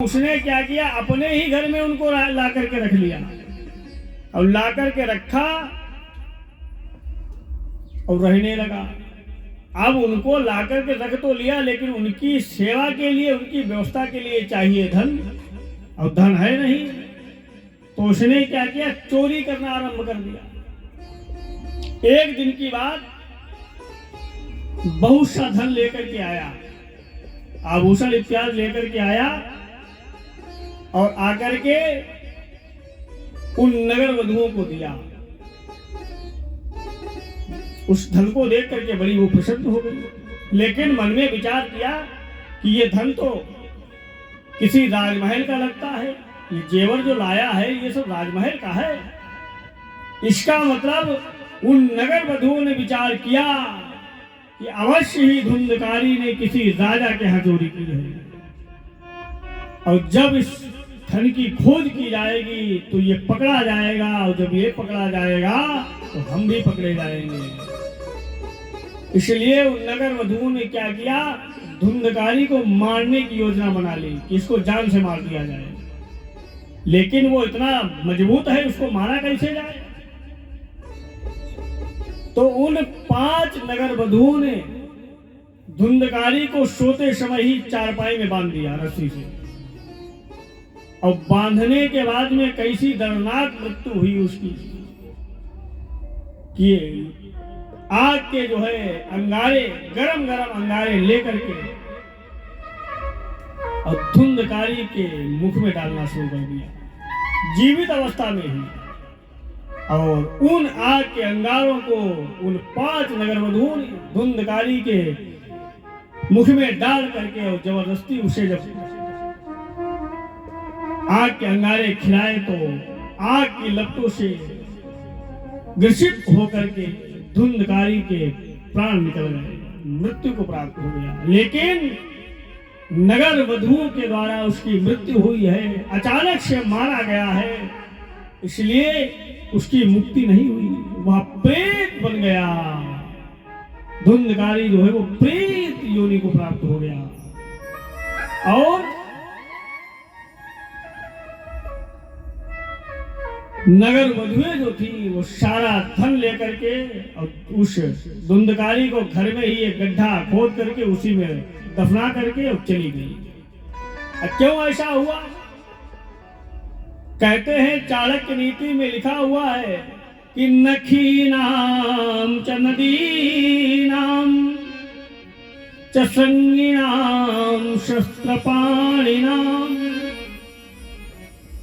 उसने क्या किया, अपने ही घर में उनको ला करके रख लिया और ला करके रखा और रहने लगा। अब उनको ला करके रख तो लिया, लेकिन उनकी सेवा के लिए, उनकी व्यवस्था के लिए चाहिए धन, और धन है नहीं। तो उसने क्या किया, चोरी करना आरंभ कर दिया। एक दिन की बात, बहुत सा धन लेकर के आया, आभूषण इत्यादि लेकर के आया और आकर के उन नगर वधुओं को दिया। उस धन को देख करके बड़ी वो प्रसन्न हो गई, लेकिन मन में विचार किया कि ये धन तो किसी राजमहल का लगता है, ये जेवर जो लाया है ये सब राजमहल का है। इसका मतलब उन नगर वधुओं ने विचार किया कि अवश्य ही धुंधकारी ने किसी राजा के यहाँ चोरी की है, और जब इस धन की खोज की जाएगी तो ये पकड़ा जाएगा, और जब ये पकड़ा जाएगा तो हम भी पकड़े जाएंगे। इसलिए उन नगर वधुओं ने क्या किया, धुंधकारी को मारने की योजना बना ली कि इसको जान से मार दिया जाए। लेकिन वो इतना मजबूत है, उसको मारा कैसे जाए। तो उन 5 नगर वधुओं ने धुंधकारी को सोते समय ही चारपाई में बांध दिया रस्सी से, और बांधने के बाद में कैसी दर्दनाक मृत्यु हुई उसकी कि आग के जो है अंगारे, गरम गरम अंगारे लेकर के और धुंधकारी के मुख में डालना शुरू कर दिया जीवित अवस्था में ही। और उन आग के अंगारों को उन 5 नगर वधुओं ने धुंधकारी के मुख में डाल करके और जबरदस्ती उसे जब आग के अंगारे खिलाए तो आग की लपटों से ग्रसित होकर के धुंधकारी के प्राण निकल गए, मृत्यु को प्राप्त हो गया। लेकिन नगर वधुओं के द्वारा उसकी मृत्यु हुई है, अचानक से मारा गया है, इसलिए उसकी मुक्ति नहीं हुई, वह प्रेत बन गया। धुंधकारी जो है वो प्रेत योनि को प्राप्त हो गया। और नगर वधुएं जो थी वो सारा धन लेकर के और उस धुंधकारी को घर में ही एक गड्ढा खोद करके उसी में दफना करके और चली गई। क्यों ऐसा हुआ? कहते हैं चाणक्य नीति में लिखा हुआ है कि नखीनाम च नदीनाम च संगिनाम शस्त्रपाणिनाम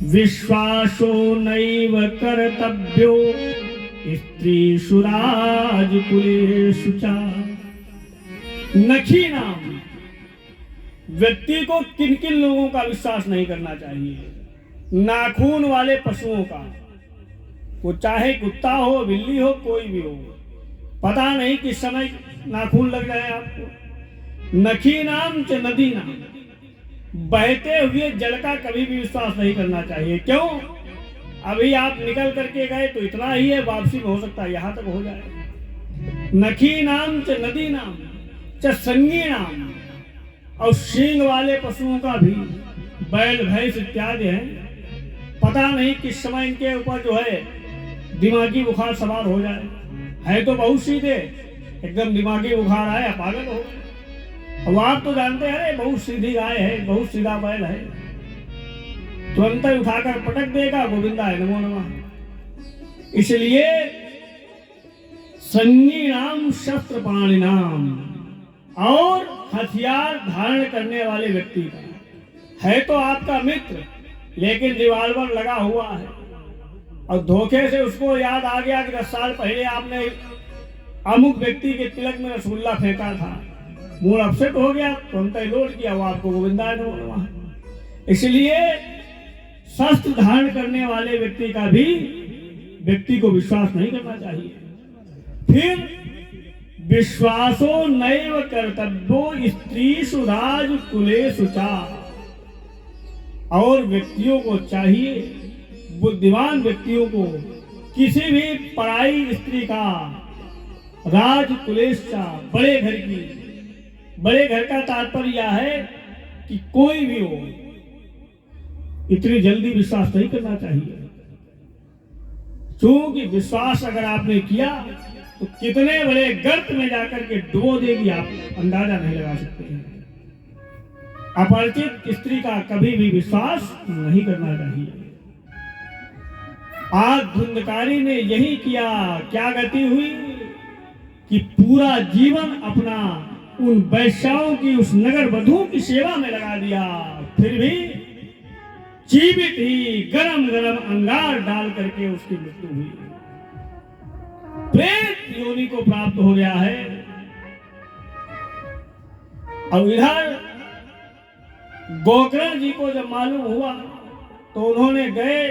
विश्वासो नैव कर्तव्यो स्त्रीषु राजकुलेषु च। नखीनाम, व्यक्ति को किन किन लोगों का विश्वास नहीं करना चाहिए? नाखून वाले पशुओं का, वो चाहे कुत्ता हो, बिल्ली हो, कोई भी हो, पता नहीं किस समय नाखून लग जाए आपको। नखीनाम च नदीनाम, बहते हुए जल का कभी भी विश्वास नहीं करना चाहिए। क्यों? अभी आप निकल करके गए तो इतना ही है, वापसी में हो सकता है यहां तक हो जाए। नखीनाम च नदीनाम च संगीनाम, और सींग वाले पशुओं का भी, बैल भैंस इत्यादि हैं, पता नहीं किस समय इनके ऊपर जो है दिमागी बुखार सवार हो जाए। है तो बहुत सीधे, एकदम दिमागी बुखार आया पागल हो गए। अब आप तो जानते हैं बहुत सीधी गाय है, बहुत सीधा बैल है, तुरंत ही उठाकर पटक देगा, गोविंदा है, नमो नमः। इसलिए संगी नाम शस्त्र पाणी नाम, और हथियार धारण करने वाले व्यक्ति का है तो आपका मित्र, लेकिन रिवाल्वर लगा हुआ है और धोखे से उसको याद आ गया कि 10 साल पहले आपने अमुक व्यक्ति के तिलक में रसगुल्ला फेंका था, मूड अपसेट हो गया, तुरंत ही लोड किया, वो आपको गोविंदा नमो नमः। इसलिए शस्त्र धारण करने वाले व्यक्ति का भी व्यक्ति को विश्वास नहीं करना चाहिए। फिर विश्वासो नैव कर्तव्यो स्त्रीषु राजकुलेषु च, और व्यक्तियों को चाहिए, बुद्धिमान व्यक्तियों को, किसी भी पराई स्त्री का, राजकुलेश का, बड़े घर की, बड़े घर का तात्पर्य यह है कि कोई भी हो, इतनी जल्दी विश्वास नहीं करना चाहिए। क्योंकि विश्वास अगर आपने किया तो कितने बड़े गर्त में जाकर के डुबो देगी, आप अंदाजा नहीं लगा सकते हैं। अपरिचित स्त्री का कभी भी विश्वास नहीं करना चाहिए। आज धुंधकारी ने यही किया। क्या गति हुई कि पूरा जीवन अपना उन वैश्याओं की, उस नगर वधुओं की सेवा में लगा दिया, फिर भी जीवित ही गरम गरम अंगार डाल करके उसकी मृत्यु हुई। प्रेत योनि को प्राप्त हो गया है। और इधर गोकर्ण जी को जब मालूम हुआ तो उन्होंने गए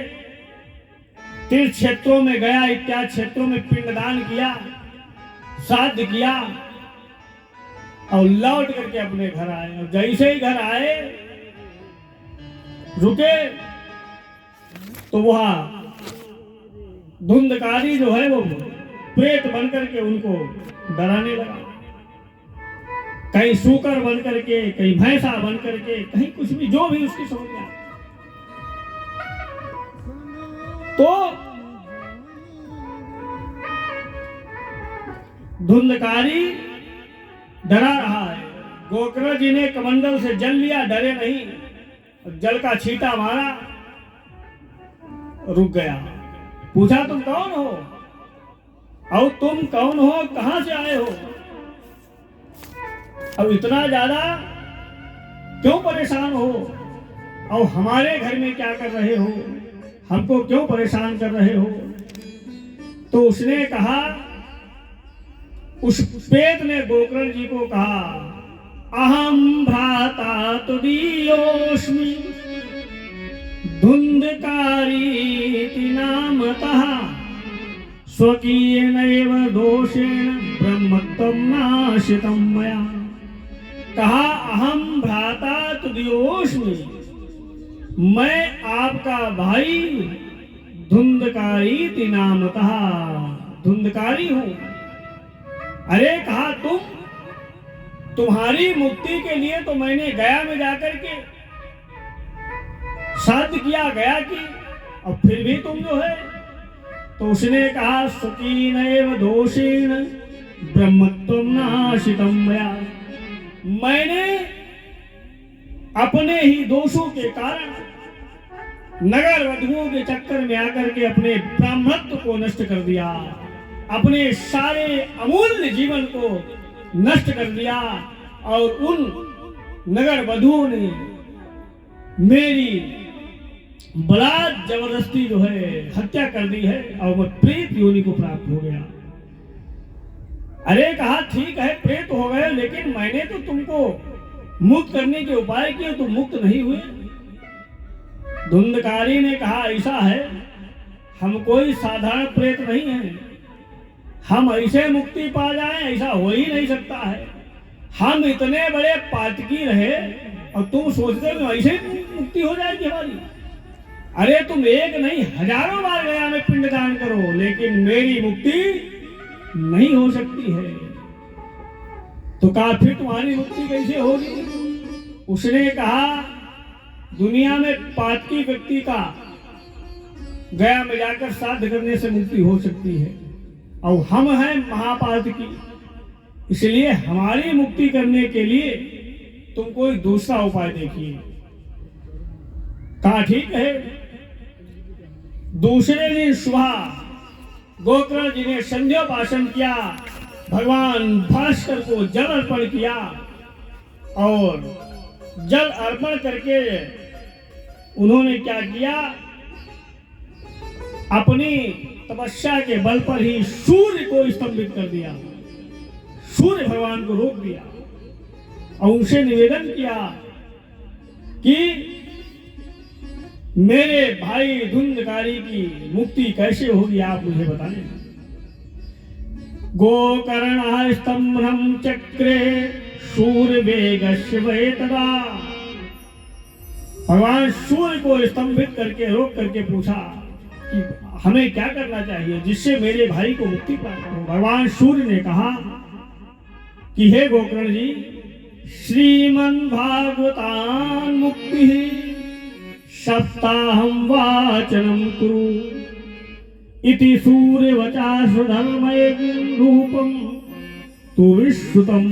तीर्थ क्षेत्रों में, गया इत्यादि क्षेत्रों में पिंडदान किया, श्राद्ध किया और लौट करके अपने घर आए। और जैसे ही घर आए, रुके तो वहां धुंधकारी जो है वो प्रेत बन करके उनको डराने लगा। कहीं सूकर बन करके, कहीं भैंसा बन करके, कहीं कुछ भी, जो भी उसकी समझ में आया। तो धुंधकारी डरा रहा है। गोकर्ण जी ने कमंडल से जल लिया, डरे नहीं, जल का छींटा मारा, रुक गया। पूछा तुम कौन हो और तुम कौन हो, कहां से आए हो, अब इतना ज्यादा क्यों परेशान हो, और हमारे घर में क्या कर रहे हो, हमको क्यों परेशान कर रहे हो। तो उसने कहा, उस प्रेत ने गोकर्ण जी को कहा, अहम भ्राता तुदीयोस्मि धुंधकारी नामतः स्वकीयेनैव दोषेण ब्रह्मत्वं नाशितं मया। कहा, अहम भ्राता तुदीयोस्मि, मैं आपका भाई धुंधकारी नामतः, धुंधकारी हूं। अरे कहा, तुम्हारी मुक्ति के लिए तो मैंने गया में जाकर के श्राद्ध किया, गया की, और फिर भी तुम जो है। तो उसने कहा, स्वकीनैव दोषेण ब्रह्मत्वं नाशितं मया, मैंने अपने ही दोषों के कारण नगर वधुओं के चक्कर में आकर के अपने ब्राह्मणत्व को नष्ट कर दिया, अपने सारे अमूल्य जीवन को नष्ट कर दिया, और उन नगर वधुओं ने मेरी बलात् जबरदस्ती जो है हत्या कर दी है, और मैं प्रेत योनि को प्राप्त हो गया। अरे कहा, ठीक है प्रेत हो गए, लेकिन मैंने तो तुमको मुक्त करने के उपाय किए, तुम मुक्त नहीं हुए। धुंधकारी ने कहा, ऐसा है, हम कोई साधारण प्रेत नहीं है, हम ऐसे मुक्ति पा जाएं, ऐसा हो ही नहीं सकता है। हम इतने बड़े पातकी रहे और तुम सोचते हो ऐसे मुक्ति हो जाएगी हमारी। अरे तुम एक नहीं हजारों बार गया में पिंडदान करो, लेकिन मेरी मुक्ति नहीं हो सकती है। तो कहा, फिर तुम्हारी मुक्ति कैसे होगी। उसने कहा, दुनिया में पातकी व्यक्ति का गया में जाकर श्राद्ध करने से मुक्ति हो सकती है, और हम हैं महापातकी, इसलिए हमारी मुक्ति करने के लिए तुम कोई दूसरा उपाय देखिए। कहा, ठीक है। दूसरे दिन सुबह गोकर्ण जी ने संध्योपासन किया, भगवान भास्कर को जल अर्पण किया, और जल अर्पण करके उन्होंने क्या किया, अपनी तपस्या के बल पर ही सूर्य को स्तंभित कर दिया, सूर्य भगवान को रोक दिया, और उनसे निवेदन किया कि मेरे भाई धुंधकारी की मुक्ति कैसे होगी, आप मुझे बताएं। गोकर्ण स्तंभम चक्रे सूर्य वेगस्य तदा, भगवान सूर्य को स्तंभित करके रोक करके पूछा कि हमें क्या करना चाहिए जिससे मेरे भाई को मुक्ति प्राप्त हो। भगवान सूर्य ने कहा कि हे गोकर्ण जी, श्रीमन भागवतान मुक्ति सप्ताहं वाचनं कुरु इति सूर्यवचा स्वधर्मये रूपम तु विश्रुतम।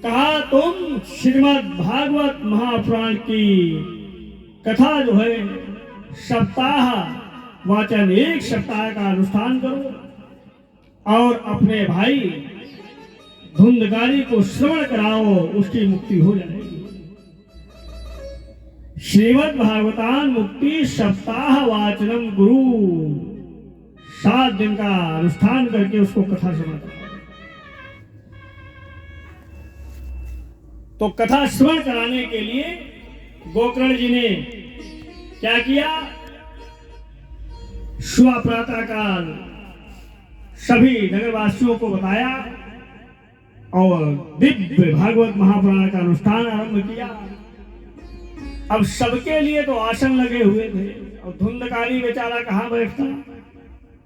कहा तुम श्रीमद् भागवत महापुराण की कथा जो है सप्ताह वाचन, एक सप्ताह का अनुष्ठान करो और अपने भाई धुंधकारी को श्रवण कराओ, उसकी मुक्ति हो जाएगी। श्रीमद् भागवतान मुक्ति सप्ताह वाचनम गुरु, 7 दिन का अनुष्ठान करके उसको कथा सुनाता। तो कथा श्रवण कराने के लिए गोकर्ण जी ने क्या किया, सुबह प्रातः काल सभी नगरवासियों को बताया और दिव्य भागवत महापुराण का अनुष्ठान आरंभ किया। अब सबके लिए तो आसन लगे हुए थे और धुंधकारी बेचारा कहाँ बैठता,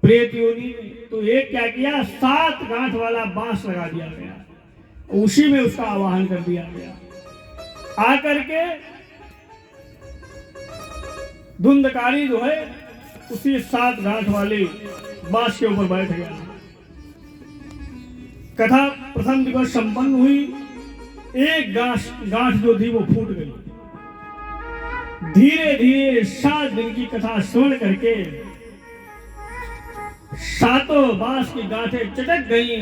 प्रेत योनि में। तो एक क्या किया, 7 गांठ वाला बांस लगा दिया गया, उसी में उसका आवाहन कर दिया गया। आकर के धुंधकारी जो है उसी 7 गांठ वाले बांस के ऊपर बैठ गया। कथा प्रथम दिवस संपन्न हुई, एक गांठ जो थी वो फूट गई। धीरे धीरे 7 दिन की कथा श्रवण करके 7 बांस की गांठें चटक गई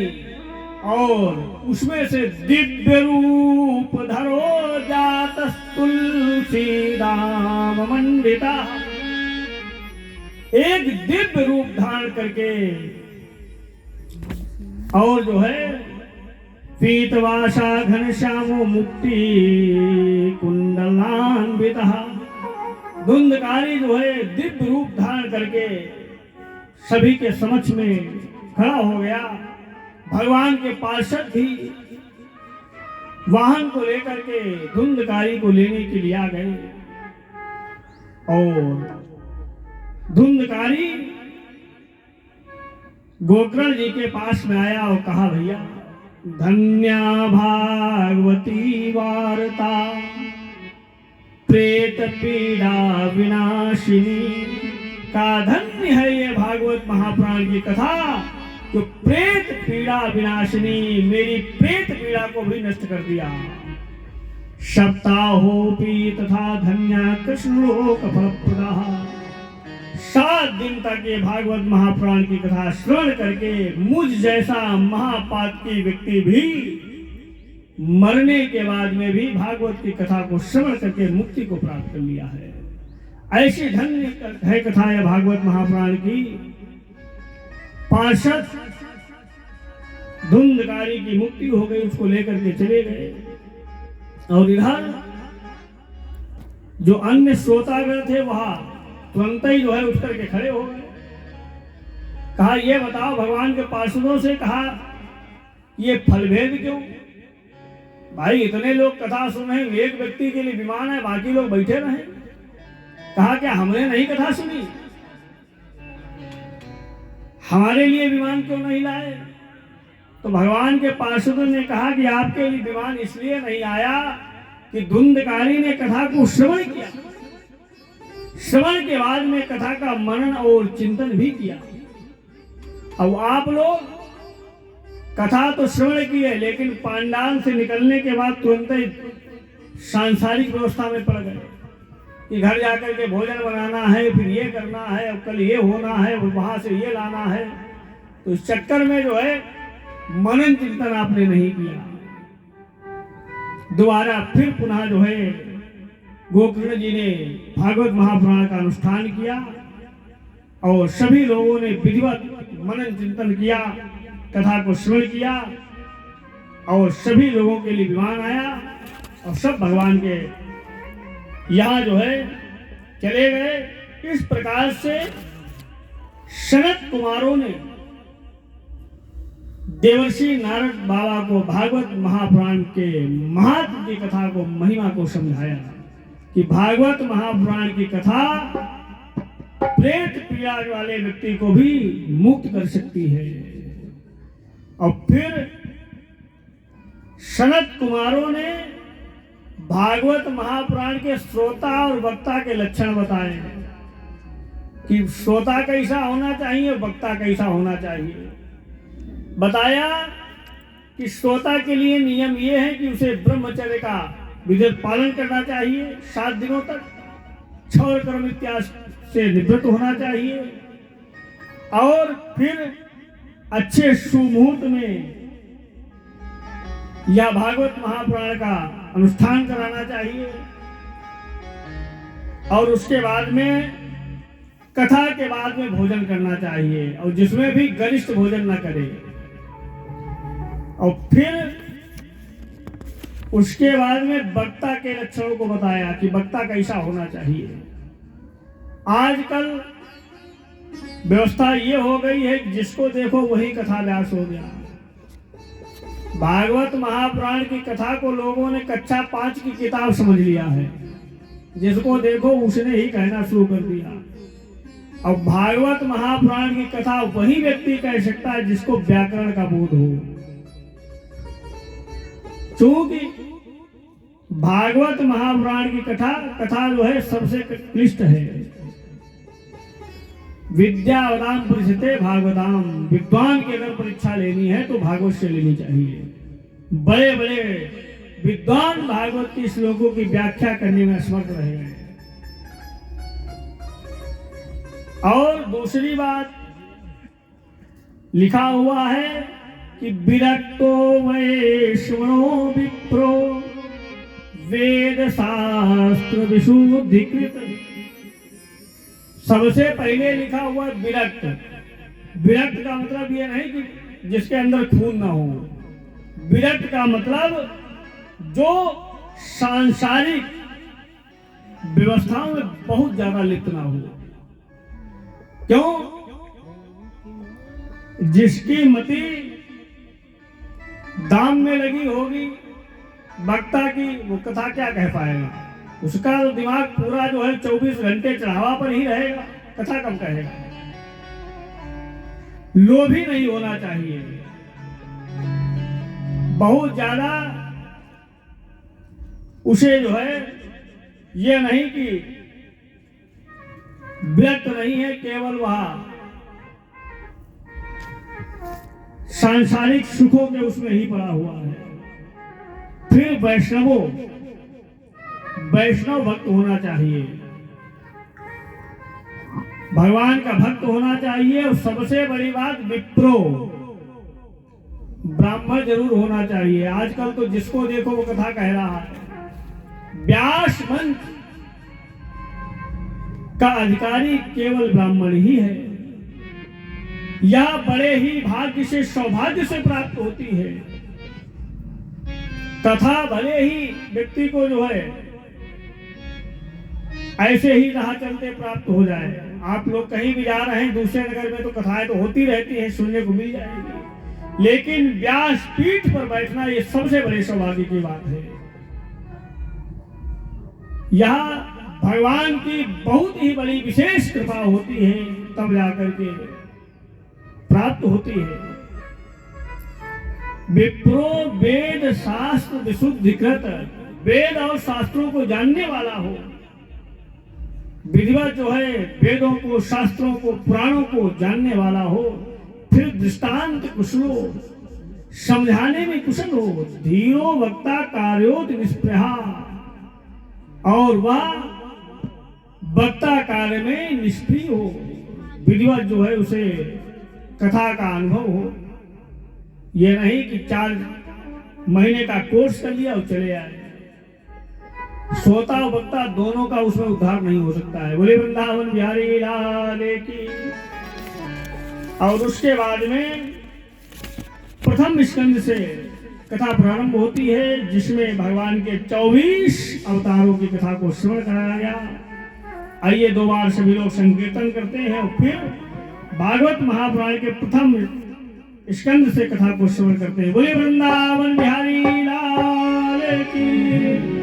और उसमें से दिव्य रूप धरो जात तुलसी राम मंडिता, एक दिव्य रूप धारण करके और जो है पीतवासा घनश्यामो मुक्ति कुंडलान्विता, धुंधकारी जो है दिव्य रूप धारण करके सभी के समक्ष में खड़ा हो गया। भगवान के पार्षद भी वाहन को लेकर के धुंधकारी को लेने के लिए आ गए और धुंधकारी गोकर्ण जी के पास में आया और कहा, भैया धन्या भागवती वार्ता प्रेत पीड़ा विनाशिनी, का धन्य है ये भागवत महापुराण की कथा जो प्रेत पीड़ा विनाशिनी, मेरी प्रेत पीड़ा को भी नष्ट कर दिया। सप्ताहोपि तथा धन्या कृष्ण लोक फलप्रदा, 7 दिन तक ये भागवत महापुराण की कथा श्रवण करके मुझ जैसा महापातकी व्यक्ति भी मरने के बाद में भी भागवत की कथा को श्रवण करके मुक्ति को प्राप्त कर लिया है। ऐसी धन्य है कथा है भागवत महापुराण की। पार्षद धुंधकारी की मुक्ति हो गई, उसको लेकर के चले गए और इधर जो अन्य श्रोतागण थे वहां तुरंत ही जो है उठ करके खड़े हो गए। कहा, ये बताओ भगवान के पार्षदों से, कहा ये फलभेद क्यों? भाई इतने लोग कथा सुन रहे हैं, एक व्यक्ति के लिए विमान है, बाकी लोग बैठे रहे। कहा क्या हमने नहीं कथा सुनी? हमारे लिए विमान क्यों नहीं लाए? तो भगवान के पार्षदों ने कहा कि आपके लिए विमान इसलिए नहीं आया कि धुंधकारी ने कथा को श्रवण किया, श्रवण के बाद में कथा का मनन और चिंतन भी किया। अब आप लोग कथा तो श्रवण की है, लेकिन पांडाल से निकलने के बाद तुरंत ही सांसारिक व्यवस्था में पड़ गए कि घर जाकर के भोजन बनाना है, फिर ये करना है, कल ये होना है, वहां से ये लाना है। तो इस चक्कर में जो है मनन चिंतन आपने नहीं किया। दोबारा फिर पुनः जो है गोकर्ण जी ने भागवत महापुराण का अनुष्ठान किया और सभी लोगों ने विधिवत मनन चिंतन किया, कथा को श्रवण किया और सभी लोगों के लिए विमान आया और सब भगवान के यहाँ जो है चले गए। इस प्रकार से सनत कुमारों ने देवर्षि नारद बाबा को भागवत महापुराण के महत्व की कथा को, महिमा को समझाया कि भागवत महापुराण की कथा प्रेत पीड़ा वाले व्यक्ति को भी मुक्त कर सकती है। और फिर सनत कुमारों ने भागवत महापुराण के श्रोता और वक्ता के लक्षण बताए कि श्रोता कैसा होना चाहिए, वक्ता कैसा होना चाहिए। बताया कि श्रोता के लिए नियम ये है कि उसे ब्रह्मचर्य का विधिवत पालन करना चाहिए, 7 दिनों तक क्षौर कर्म इत्यादि से निवृत्त होना चाहिए, और फिर अच्छे सुमुहूर्त में यह भागवत महापुराण का अनुष्ठान कराना चाहिए, और उसके बाद में कथा के बाद में भोजन करना चाहिए, और जिसमें भी गरिष्ठ भोजन न करे। और फिर उसके बाद में वक्ता के लक्षणों को बताया कि वक्ता कैसा होना चाहिए। आजकल व्यवस्था ये हो गई है कि जिसको देखो वही कथा व्यास हो गया। भागवत महापुराण की कथा को लोगों ने कक्षा 5 की किताब समझ लिया है, जिसको देखो उसने ही कहना शुरू कर दिया। अब भागवत महापुराण की कथा वही व्यक्ति कह सकता है जिसको व्याकरण का बोध हो, क्योंकि भागवत महापुराण की कथा जो है सबसे क्लिष्ट है। विद्यावदाम परिषते भागवताम, विद्वान की अगर परीक्षा लेनी है तो भागवत से लेनी चाहिए। बड़े बड़े विद्वान भागवत की श्लोकों की व्याख्या करने में असमर्थ रहे हैं। और दूसरी बात लिखा हुआ है कि विरक्तो वैश्वनो विप्रो वेद शास्त्र विशुद्धिकृत। सबसे पहले लिखा हुआ विरक्त। विरक्त का मतलब ये नहीं कि जिसके अंदर खून ना हो। विरक्त का मतलब जो सांसारिक व्यवस्थाओं में बहुत ज्यादा लिप्त ना हो। क्यों? जिसकी मति दाम में लगी होगी वक्ता की, वो कथा क्या कह पाएगा। उसका दिमाग पूरा जो है 24 घंटे चढ़ावा पर ही रहेगा, कथा कब कहेगा। लोभी नहीं होना चाहिए, बहुत ज्यादा उसे जो है ये नहीं कि व्यक्त नहीं है, केवल वह सांसारिक सुखों के उसमें ही पड़ा हुआ है। फिर वैष्णव भक्त होना चाहिए, भगवान का भक्त होना चाहिए। और सबसे बड़ी बात विप्रो, ब्राह्मण जरूर होना चाहिए। आजकल तो जिसको देखो वो कथा कह रहा है। व्यास मंच का अधिकारी केवल ब्राह्मण ही है। यह बड़े ही भाग्य से, सौभाग्य से प्राप्त होती है। कथा भले ही व्यक्ति को जो है ऐसे ही राह चलते प्राप्त हो जाए। आप लोग कहीं भी जा रहे हैं दूसरे नगर में तो कथाएं तो होती रहती है, सुनने को मिल जाएगी, लेकिन व्यास पीठ पर बैठना ये सबसे बड़े सौभाग्य की बात है। यह भगवान की बहुत ही बड़ी विशेष कृपा होती है, तब जाकर के प्राप्त होती है। विप्रो वेद शास्त्र विशुद्धिकृत, वेद और शास्त्रों को जानने वाला हो। विधिवत जो है वेदों को, शास्त्रों को, पुराणों को जानने वाला हो। फिर दृष्टांत कुशल हो, समझाने में कुशल हो। धीरो वक्ता कार्योत निष्प्रहा, और वह वक्ता कार्य में निष्क्रिय हो। विधिवत जो है उसे कथा का अनुभव हो। ये नहीं कि 4 महीने का कोर्स कर लिया और चले आए। श्रोता और वक्ता दोनों का उसमें उद्धार नहीं हो सकता है। बोले वृंदावन बिहारी लाल की। और उसके बाद में प्रथम स्कंद से कथा प्रारंभ होती है, जिसमें भगवान के 24 अवतारों की कथा को श्रवण कराया गया। आइए 2 बार सभी लोग संकीर्तन करते हैं और फिर भागवत महापुराण के प्रथम स्कंद से कथा को श्रवण करते हैं। बोले वृंदावन बिहारी लाल की।